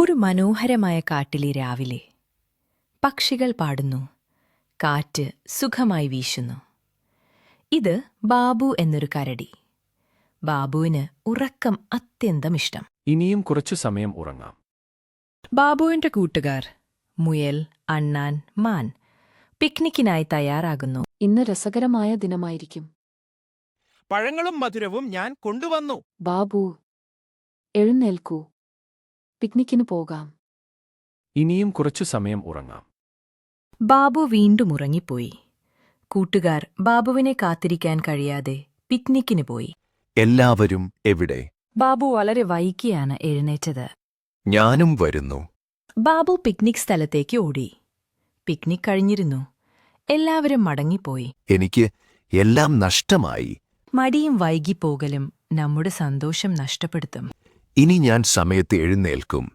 ഒരു മനോഹരമായ കാട്ടിലെ രാവിലെ പക്ഷികൾ പാടുന്നു, കാറ്റ് സുഖമായി വീശുന്നു. ഇത് ബാബു എന്നൊരു കരടി. ബാബുവിന് ഉറക്കം അത്യന്തം ഇഷ്ടം. ഇനിയും കുറച്ചു സമയം ഉറങ്ങാം. ബാബുവിന്റെ കൂട്ടുകാർ മുയൽ, അണ്ണാൻ, മാൻ പിക്നിക്കിനായി തയ്യാറാകുന്നു. ഇന്ന് രസകരമായ ദിനമായിരിക്കും. പഴങ്ങളും മധുരവും ഞാൻ കൊണ്ടുവന്നു. ബാബു, എഴുന്നേൽക്കൂ. പിക്നിക്കിന് പോകാം. ഇനിയും കുറച്ചു സമയം ഉറങ്ങാം. ബാബു വീണ്ടും ഉറങ്ങിപ്പോയി. കൂട്ടുകാർ ബാബുവിനെ കാത്തിരിക്കാൻ കഴിയാതെ പിക്നിക്കിന് പോയി. എല്ലാവരും എവിടെ? ബാബു വളരെ വൈകിയാണ് എഴുന്നേറ്റത്. ഞാനും വരുന്നു. ബാബു പിക്നിക് സ്ഥലത്തേക്ക് ഓടി. പിക്നിക് കഴിഞ്ഞിരുന്നു. എല്ലാവരും മടങ്ങിപ്പോയി. എനിക്ക് എല്ലാം നഷ്ടമായി. മടിയും വൈകിപ്പോകലും നമ്മുടെ സന്തോഷം നഷ്ടപ്പെടുത്തും. ഇനി ഞാൻ സമയത്ത് എഴുന്നേൽക്കും.